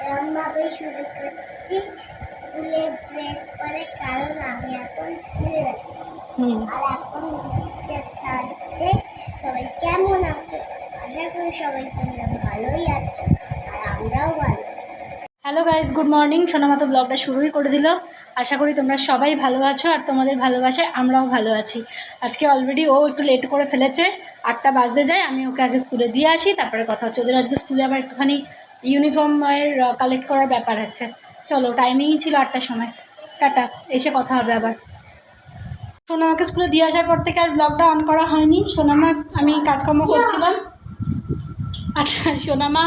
এরমভাবে শুরু করছি স্কুলের ড্রেস পরে, কারণ আমি এখন স্কুলে যাচ্ছি। আর এখন হচ্ছে থাকতে সবাই কেমন আছো? আশা করি সবাই তোমরা ভালোই আছো, আর আমরাও ভালো আছি। Hello guys, good morning. সোনামা তো ব্লগটা শুরুই করে দিল। আশা করি তোমরা সবাই ভালো আছো, আর তোমাদের ভালোবাসায় আমরাও ভালো আছি। আজকে অলরেডি ও একটু লেট করে ফেলেছে, 8টা বাজতে যায়। আমি ওকে আগে স্কুলে দিয়ে আসি, তারপরে কথা হচ্ছে। ওদের আজকে স্কুলে আবার একটুখানি ইউনিফর্মের কালেক্ট করার ব্যাপার আছে। চলো, টাইমিংই ছিল 8টার সময়। টাটা, এসে কথা হবে আবার। সোনামাকে স্কুলে দিয়ে আসার পর থেকে আর ব্লগটা অন করা হয়নি। সোনামা, আমি কাজকর্ম করছিলাম। আচ্ছা, সোনামা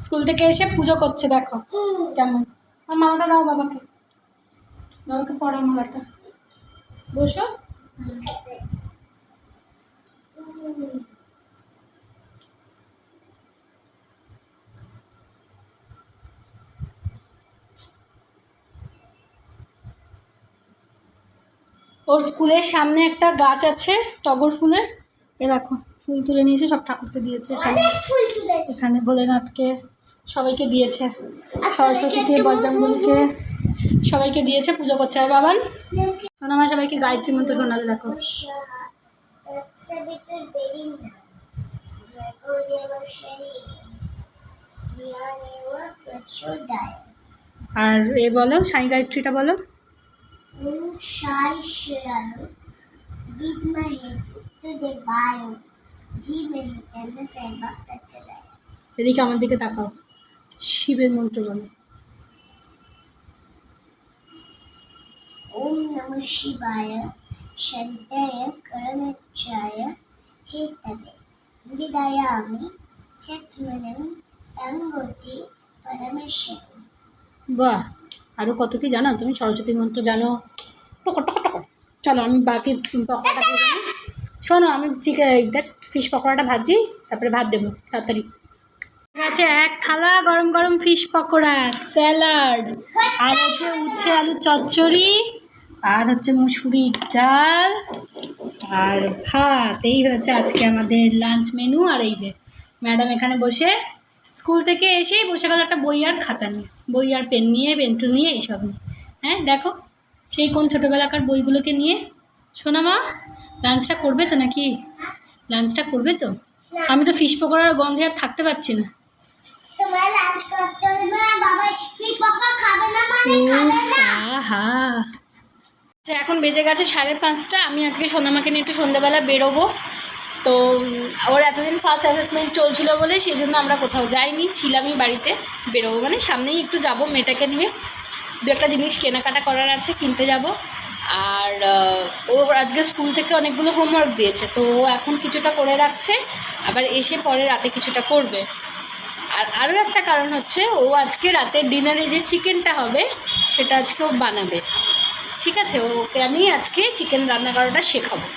স্কুল থেকে এসে পুজো করছে, দেখো কেমন। আর মালাটা দাও বাবাকে, বাবাকে পড়া মালাটা। বসো। ওর স্কুলের সামনে একটা গাছ আছে টগর ফুলের। এ দেখো, ফুল তুলে নিয়েছে, সব ঠাকুরকে দিয়েছে। এখানে ভোলেনাথকে সবাইকে দিয়েছে, সরস্বতীকে, বজরংবলীকে সবাইকে দিয়েছে, পুজো করছে। আর বাবান সোনামা সবাইকে গায়ত্রী মন্ত্র শোনাবে, দেখো। আর এ বলো, সাই গায়ত্রীটা বলো। এদিকে আমার দিকে তাকাও, শিবের মন্ত্র বলো। ওম নমঃ শিবায় শান্তায় করণচ্ছায় হেতবে বিদায়ামি চত্মনং তঙ্গতি পরমেশ্বর। বাহ, আরও কত কি জানো তুমি। সরস্বতী মন্ত্র জানো, টক টক টক। চলো, আমি বাকি পকোড়াটা ভেজে নিই। শোনো, আমি ফিশ পকোড়াটা ভাজি, তারপরে ভাত দেবো তাড়াতাড়ি। ঠিক আছে, এক থালা গরম গরম ফিশ পকোড়া, স্যালাড, আর হচ্ছে উচ্ছে আলু চচ্চড়ি, আর হচ্ছে মুসুরির ডাল, আর ভাত। এই হচ্ছে আজকে আমাদের লাঞ্চ মেনু। আর এই যে ম্যাডাম এখানে বসে, স্কুল থেকে এসেই বসে গেল একটা বই আর খাতা নিয়ে, বই আর পেন নিয়ে, পেন্সিল নিয়ে, এইসব নিয়ে। হ্যাঁ দেখো, সেই কোন ছোটোবেলাকার বইগুলোকে নিয়ে। শোনা মা, লাঞ্চটা করবে তো নাকি? লাঞ্চটা করবে তো? আমি তো ফিশ পকোড়ার গন্ধে আর থাকতে পারছি না। তোমরা লাঞ্চ করতে হবে না, বাবা ফিশ পকোড়া খাবে না মানে খাবে না। আহা, এখন বেজে গেছে 5:30। আমি আজকে সোনামাকে নিয়ে একটু সন্ধ্যাবেলা বেরোবো। তো ওর এতদিন ফার্স্ট অ্যাসেসমেন্ট চলছিল বলে সেই জন্য আমরা কোথাও যাইনি, ছিলামই বাড়িতে। বেরোবো মানে সামনেই একটু যাব, মেয়েটাকে নিয়ে দু একটা জিনিস কেনাকাটা করার আছে, কিনতে যাব। আর ও আজকে স্কুল থেকে অনেকগুলো হোমওয়ার্ক দিয়েছে, তো ও এখন কিছুটা করে রাখছে, আবার এসে পরে রাতে কিছুটা করবে। আর আরও একটা কারণ হচ্ছে, ও আজকে রাতের ডিনারে যে চিকেনটা হবে সেটা আজকে ও বানাবে। ঠিক আছে, ওকে আমি আজকে চিকেন রান্না করাটা শেখাবো।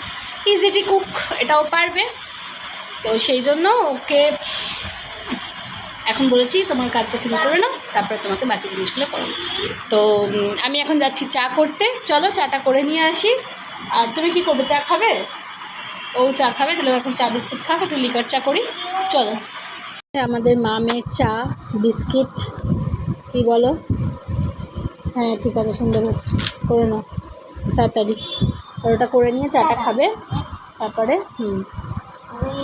ইজিলি কুক, এটাও পারবে। তো সেই জন্য ওকে এখন বলেছি, তোমার কাজটা তুমি করে নাও, তারপরে তোমাকে বাকি জিনিসগুলো করো। তো আমি এখন যাচ্ছি চা করতে। চলো, চাটা করে নিয়ে আসি। আর তুমি কি করবে, চা খাবে? ও চা খাবে, তাহলে এখন চা বিস্কিট খাবে, একটু লিকার চা করি। চলো, আমাদের মামের চা বিস্কিট, কি বলো? হ্যাঁ ঠিক আছে, সুন্দর করে নাও তাড়াতাড়ি। আর ওটা করে নিয়ে চাটা খাবে, তারপরে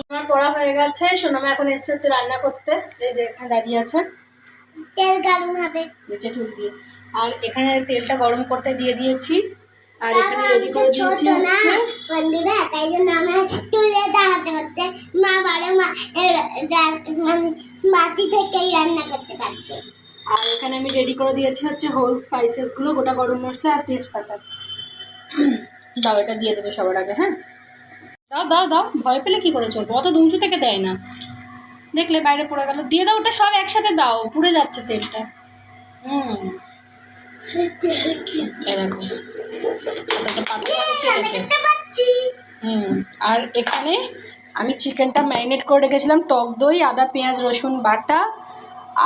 আমার পড়া হয়ে গেছে। সোনামা এখন এসছে হচ্ছে রান্না করতে। এই যে এখানে দাঁড়িয়ে আছে, তেল গরম হবে নিচে ঠুক দিয়ে। আর এখানে তেলটা গরম করতে দিয়ে দিয়েছি, আর এখানে রেডি করে দিয়েছি হচ্ছে বন্ধুরা, তাই জন্য আমরা তুলে দাঁড়াতে পারছে। মা বলে মা মানে মাটি থেকেই রান্না করতে পারছে। আর এখানে আমি রেডি করে দিয়েছি হচ্ছে হোল স্পাইসেসগুলো, গোটা গরম মশলা আর তেজপাতা। দাও, এটা দিয়ে দেবে সবার আগে। হ্যাঁ দাও দাও দাও, ভয় পেলে কি করে চলবো, অত দুঞ্চু থেকে দেয় না, দেখলে বাইরে পড়ে গেল। দিয়ে দাও, ওটা সব একসাথে দাও, পুড়ে যাচ্ছে তেলটা। এরকম আর এখানে আমি চিকেনটা ম্যারিনেট করে রেখেছিলাম, টক দই, আদা পেঁয়াজ রসুন বাটা,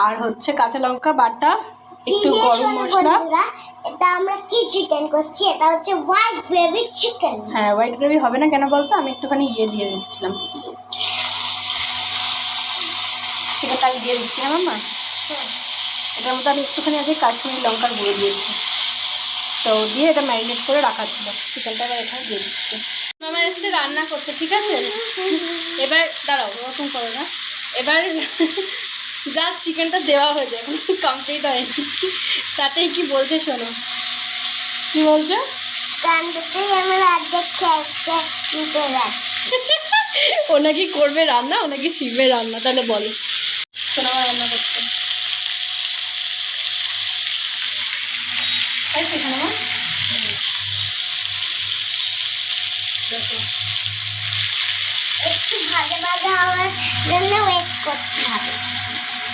আর হচ্ছে কাঁচা লঙ্কা বাটা, একটু গরম মশলা। এটা আমরা কি চিকেন করছি? এটা হচ্ছে হোয়াইট গ্রেভি চিকেন। হ্যাঁ, হোয়াইট গ্রেভি হবে না কেন বলতো, আমি একটুখানি দিয়ে দিচ্ছিলাম। চিকেনটা আমি দিয়ে দিচ্ছি। হ্যাঁ মাম্মা, এটার মধ্যে আমি একটুখানি আগে কাশ্মীরি লঙ্কার গুঁড়ো দিয়েছি, তো দিয়ে এটা ম্যারিনেট করে রাখা ছিল। চিকেনটা এবার এখানে দিয়ে দিচ্ছি। আমার এসছে রান্না করতে, ঠিক আছে? এবার দাঁড়াও, ওরকম করো না। এবার জাস্ট চিকেনটা দেওয়া হয়ে যায়, এখন কমপ্লিট হয়নি। তাতেই কি বলছে শোনো, কি বলছো? কান্দতেই আমার অর্ধেক খেয়ে নিতে যাচ্ছে। ও নাকি করবে রান্না, ও নাকি শিখবে রান্না। তাহলে বলো, শোনো আমার রান্না করতে। তাই তো শোনো মা? দেখো একটু ভাজা ভাজা হওয়ার জন্য ওয়েট করতে হবে।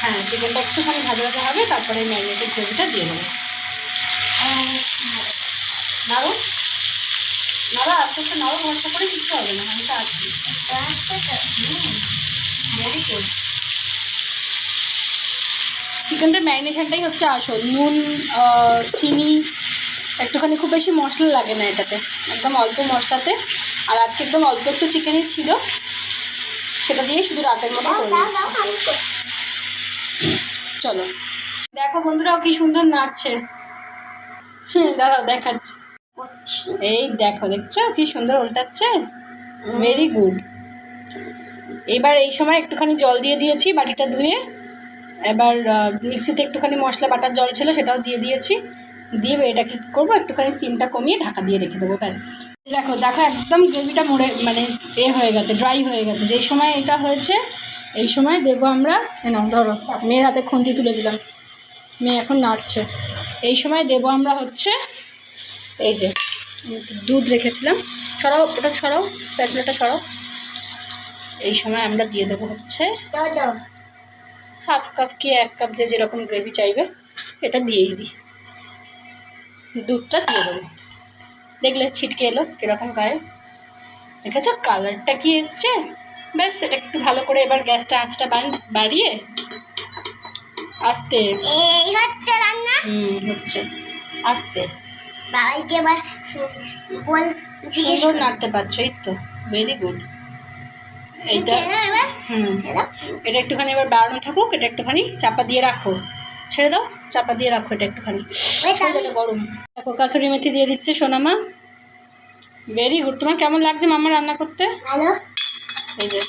হ্যাঁ, চিকেনটা একটুখানি ভাজা ভাজা হবে, তারপরে ম্যারিনেটেড গ্রেভিটা দিয়ে দেবো। নাড়ো নাড়া, আস্তে আস্তে নাড়ো, ভরসা করে দিতে হবে না, আমি তো আছি। আচ্ছা তো ভেরি গুড। চিকেনটার ম্যারিনেশনটাই হচ্ছে আসল। নুন, চিনি, একটুখানি, খুব বেশি মশলা লাগে না এটাতে, একদম অল্প মশলাতে। আর আজকে একদম অল্প একটু চিকেনই ছিল, সেটা দিয়ে শুধু রাতের মতো করে দিচ্ছি। আমি করছি। চলো দেখো বন্ধুরাও কি সুন্দর নাচছে। দাঁড়াও দেখাচ্ছি। এই দেখো, দেখছো কি সুন্দর উল্টাচ্ছে। Very good. এবার এই সময় একটুখানি জল দিয়ে দিয়েছি বাটিটা ধুয়ে। এবার মিক্সিতে একটুখানি মশলা বাটার জল ছিল, সেটাও দিয়ে দিয়েছি। দিয়ে এটা কী করবো, একটুখানি সিমটা কমিয়ে ঢাকা দিয়ে রেখে দেবো, ব্যাস। দেখো দেখো একদম গ্রেভিটা মানে হয়ে গেছে, ড্রাই হয়ে গেছে। যেই সময় এটা হয়েছে এই সময় দেবো আমরা, নাও ধরো, মেয়ের হাতে খুন্তি তুলে দিলাম, মেয়ে এখন নাড়ছে। এই সময় দেবো আমরা হচ্ছে এই যে দুধ রেখেছিলাম, সরাও ওটা, সরাও স্প্যাচুলাটা সরাও। এই সময় আমরা দিয়ে দেবো হচ্ছে হাফ কাপ কি 1 কাপ, যে যেরকম গ্রেভি চাইবে এটা দিয়েই দিই। দুধটা দিয়ে দেবো। দেখলে ছিটকে এলো কীরকম গায়ে, দেখেছো কালারটা কি এসছে। ব্যাস, এটা একটু ভালো করে এবার গ্যাসটা আঁচটা বাড়িয়ে আস্তে, এই হচ্ছে রান্না। হচ্ছে আস্তে। বাবাইকে এবার বল, জিজ্ঞেস সুন্দর নাড়তে পারছো, এই তো ভেরি গুড। এইটা এটা একটুখানি এবার বাড়ানো থাকুক, এটা একটুখানি চাপা দিয়ে রাখো, ছেড়ে দাও, চাপা দিয়ে রাখো এটা একটুখানি, এটা গরম। দেখো কাসুরি মেথি দিয়ে দিচ্ছে সোনামা। Very good. তোমার কেমন লাগছে মামা রান্না করতে? ভালো। এই যে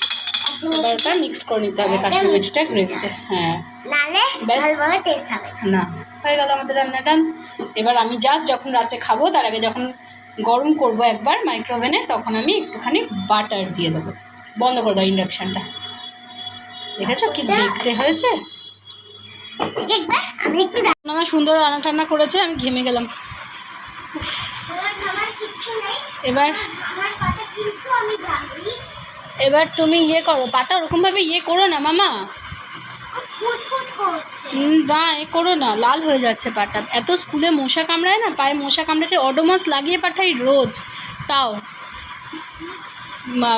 এবার ওটা মিক্স করে নিতে হবে কাসুরি মেথিটা গ্রেভিতে। হ্যাঁ, নালে ভালোভাবে টেস্ট হবে না। হয়ে গেল আমাদের রান্নাটা। এবার আমি জাস্ট যখন রাতে খাবো তার আগে যখন গরম করব একবার মাইক্রোওভেনে, তখন আমি একটুখানি বাটার দিয়ে দেবো। বন্ধ করে দাও ইন্ডাকশানটা। দেখেছো কি দেখতে হয়েছে। আমি একটু আমার সুন্দর রান্না টান্না করেছে, আমি ঘেমে গেলাম। এবার এবার তুমি ইয়ে করো, পাটা ওরকমভাবে ইয়ে করো না মামা। না এ করো না, লাল হয়ে যাচ্ছে পাটা। এত স্কুলে মশা কামড়ায় না, পায়ে মশা কামড়েছে, অডোমস লাগিয়ে পাঠাই রোজ, তাও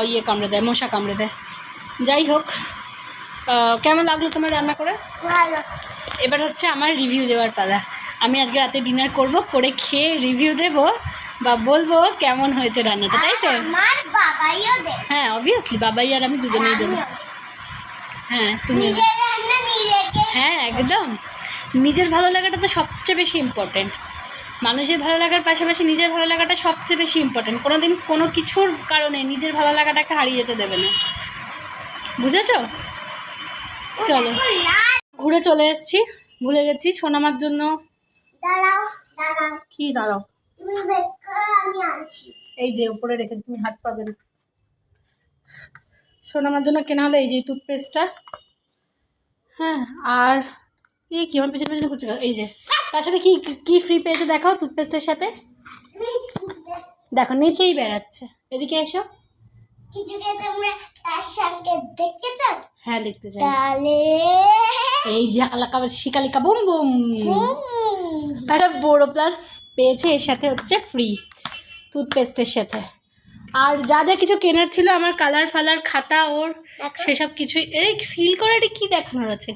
ইয়ে কামড়ে দেয়, মশা কামড়ে দেয়। যাই হোক, কেমন লাগলো তোমার রান্না করে? ভালো। এবার হচ্ছে আমার রিভিউ দেওয়ার পালা। আমি আজকে রাতে ডিনার করব, করে খেয়ে রিভিউ দেব বা বলবো কেমন হয়েছে রান্নাটা, তাই তো? আমার বাবাইও দেবে। হ্যাঁ অবভিয়াসলি, বাবাই আর আমি দুজনেই দেবো। হ্যাঁ তুমি, হ্যাঁ একদম। নিজের ভালো লাগাটা তো সবচেয়ে বেশি ইম্পর্টেন্ট। মানুষের ভালো লাগার পাশাপাশি নিজের ভালো লাগাটা সবচেয়ে বেশি ইম্পর্টেন্ট। কোনো দিন কোনো কিছুর কারণে নিজের ভালো লাগাটাকে হারিয়ে যেতে দেবে না, বুঝেছো? চলো, ঘুরে চলে এসেছি, ভুলে গেছি সোনামার জন্য। দাঁড়াও দাঁড়াও, কি দাঁড়াও? তুমি বেক করো, আমি আনছি। এই যে উপরে রেখেছি, তুমি হাত পাবে না। সোনামার জন্য কেনা হলো এই যে টুথপেস্টটা। হ্যাঁ, আর এই কি আমার পেছনে পেছনে করছে, এই যে তার সাথে কি কি ফ্রি পেয়েছে দেখাও টুথপেস্টের সাথে। দেখো নিচেই বেড়াচ্ছে, এদিকে এসো। কিছুকে তোমরা তার সঙ্গে দেখতে চাও? হ্যাঁ দেখতে চাই। তাহলে এই যে আলাকা শিকালিকা বুম বুম, একটা বড় প্লাস পেয়েছে, এর সাথে হচ্ছে ফ্রি টুথপেস্টের সাথে। আর যা যা কিছু কেনার ছিল আমার, কালার ফালার খাতা ওর, সেসব কিছুই, এই সিল করাটা কি দেখানোর আছে,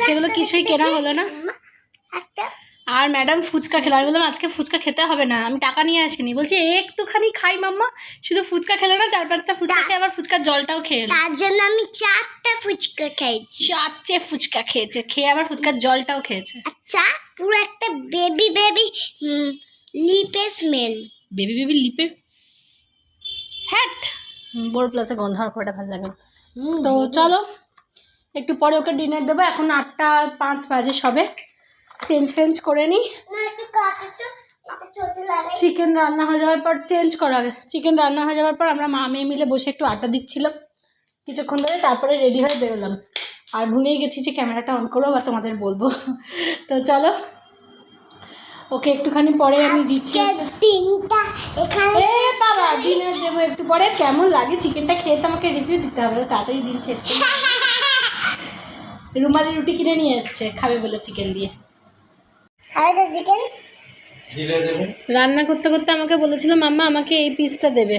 সেগুলো কিছুই কেনা হলো না। আর ম্যাডাম ফুচকা খেলো, আমি বললাম আজকে ফুচকা খেতে হবে না, আমি টাকা নিয়ে আসিনি। বলছি একটুখানি খাই মাম্মা, শুধু ফুচকা খেলো না, 4-5টা ফুচকা খেয়ে আবার ফুচকার জলটাও খেয়ে এলো। তার জন্য আমি 4টা ফুচকা খাইছি। 4টে ফুচকা খেয়েছে, খেয়ে আবার ফুচকার জলটাও খেয়েছে। আচ্ছা, পুরো একটা বেবি লিপে স্মেল। বেবি লিপে হ্যাট বোর প্লাসে গন্ধ আর কটা ভালো লাগে না। তো চলো একটু পরে ওকে ডিনার দেবো, এখন 8:05 বাজে সবে। চেঞ্জ ফেঞ্জ করে নিই, চিকেন রান্না হয়ে যাওয়ার পর চেঞ্জ করা আগে। চিকেন রান্না হয়ে যাওয়ার পর আমরা মা মেয়ে মিলে বসে একটু আটা দিচ্ছিলাম কিছুক্ষণ ধরে, তারপরে রেডি হয়ে বেরোলাম। আর ভুলেই গেছি যে ক্যামেরাটা অন করবো বা তোমাদের বলবো। তো চলো ওকে একটুখানি পরে আমি দিচ্ছি। বাবা ডিনার দেবো একটু পরে। কেমন লাগে চিকেনটা খেয়ে তো আমাকে রিভিউ দিতে হবে, তাড়াতাড়ি দিন শেষ করে। রুমালি রুটি কিনে নিয়ে এসছে, খাবে বলে চিকেন দিয়ে। চিকেন রান্না করতে করতে আমাকে বলেছিল মাম্মা আমাকে এই পিসটা দেবে।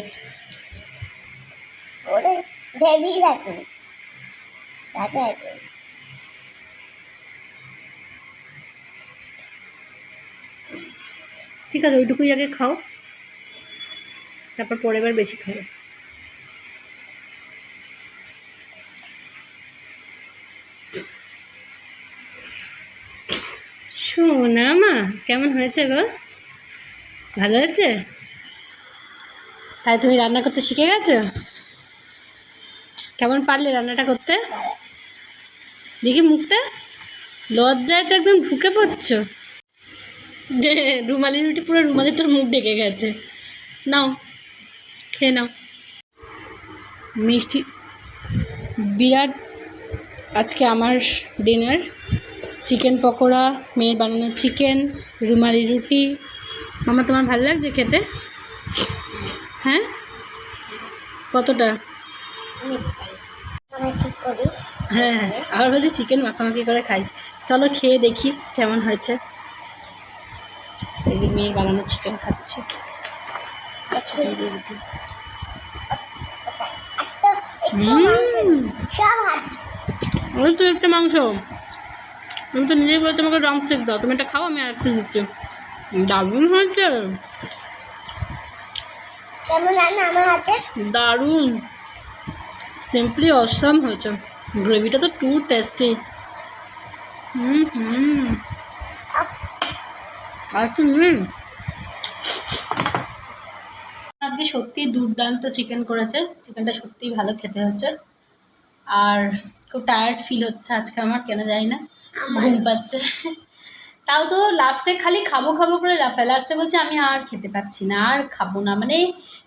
ওটা বেবি রাখুন। ঠিক আছে, ওইটুকুই আগে খাও, তারপর পরে এবার বেশি খাবে। শোনা মা কেমন হয়েছে গো? ভালো হয়েছে? তাই তুমি রান্না করতে শিখে গেছো? কেমন পারলে রান্নাটা করতে? দেখি মুখটা, লজ্জায় তো একদম ঢুকে পড়ছো। রুমালি রুটি পুরো রুমালি তোর মুখ ডেকে গেছে। নাও খেয়ে নাও। মিষ্টি বিরাট আজকে আমার ডিনার, চিকেন পকোড়া, মেয়ের বানানো চিকেন, রুমালি রুটি। মামা তোমার ভালো লাগছে খেতে? হ্যাঁ কতটা? হ্যাঁ আবার বলছি চিকেন মাখামাখি করে খাই। চলো খেয়ে দেখি কেমন হয়েছে। এই যে মেয়ের বানানো চিকেন খাচ্ছি। ওই তো একটা মাংস, আমি তো নিজেই বলছি আমাকে ড্রামস্টিক দাও, তুমি এটা খাও, আমি আর একটু দিচ্ছি। দারুণ হয়েছে, দারুণ, সিম্পলি অসাম হয়েছে। গ্রেভিটা তো টু টেস্টি। আর একটু আজকে সত্যি দুর্দান্ত চিকেন করেছে, চিকেনটা সত্যিই ভালো খেতে হচ্ছে। আর খুব টায়ার্ড ফিল হচ্ছে আজকে আমার, কেন জানি না, ঘুম পাচ্ছে। তাও তো লাস্টে খালি খাবো খাবো করে লাফায়, লাস্টে বলছে আমি আর খেতে পাচ্ছি না, আর খাবো না। মানে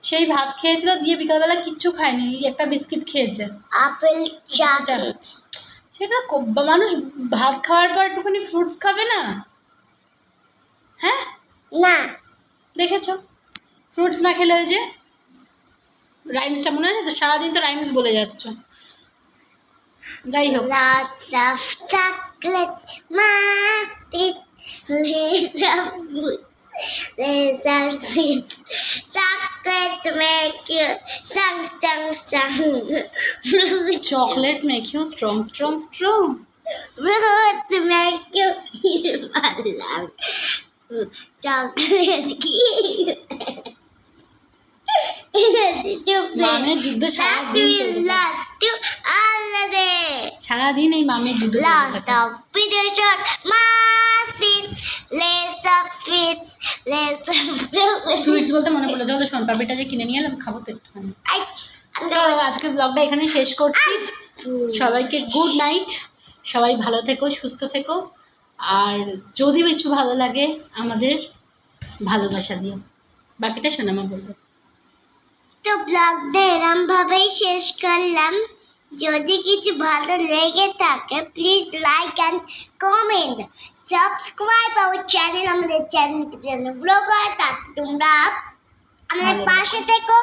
সেই ভাত খেয়েছিল দিয়ে বিকালবেলা কিচ্ছু খায়নি, একটা বিস্কিট খেয়েছে, আপেল চা খেয়েছে। সেটা মানুষ ভাত খাওয়ার পর একটুখানি ফ্রুটস খাবে না? হ্যাঁ না দেখেছো, ফ্রুটস না খেলে ওই যে রাইমসটা মনে আছে তো, সারাদিন তো রাইমস বলে যাচ্ছ। যাই হোক, lots of chocolates, mastic, lace of boots, lace of sweets. Chocolates make you strong, strong, strong. Chocolate make you strong strong strong. Fruits make you long. Chocolate give energy to play. মামের যুদ্ধ সারাদিন চলতে থাকে। সারাদিন এই মামের যুদ্ধ চলতে Lots থাকে। of pediation, mastic, lace of sweets, lace of fruits. Sweets বলতে মনে পড়লো, চলো শোন পাপড়িটা যে কিনে নিয়ে এলাম, খাবো তো একটুখানি। চলো আজকে ব্লগটা এখানে শেষ করছি। সবাইকে গুড নাইট, সবাই ভালো থেকো, সুস্থ থেকো। আর যদি কিছু ভালো লাগে আমাদের ভালোবাসা দিও, বাকিটা সোনামা বলবো। তো ব্লগটা এরম ভাবেই শেষ করলাম। যদি কিছু ভালো লেগে থাকে please like and comment, subscribe our channel. আমাদের চ্যানেলকে যেন গ্রো করে, তাতে তোমরা আমাদের পাশে থেকো।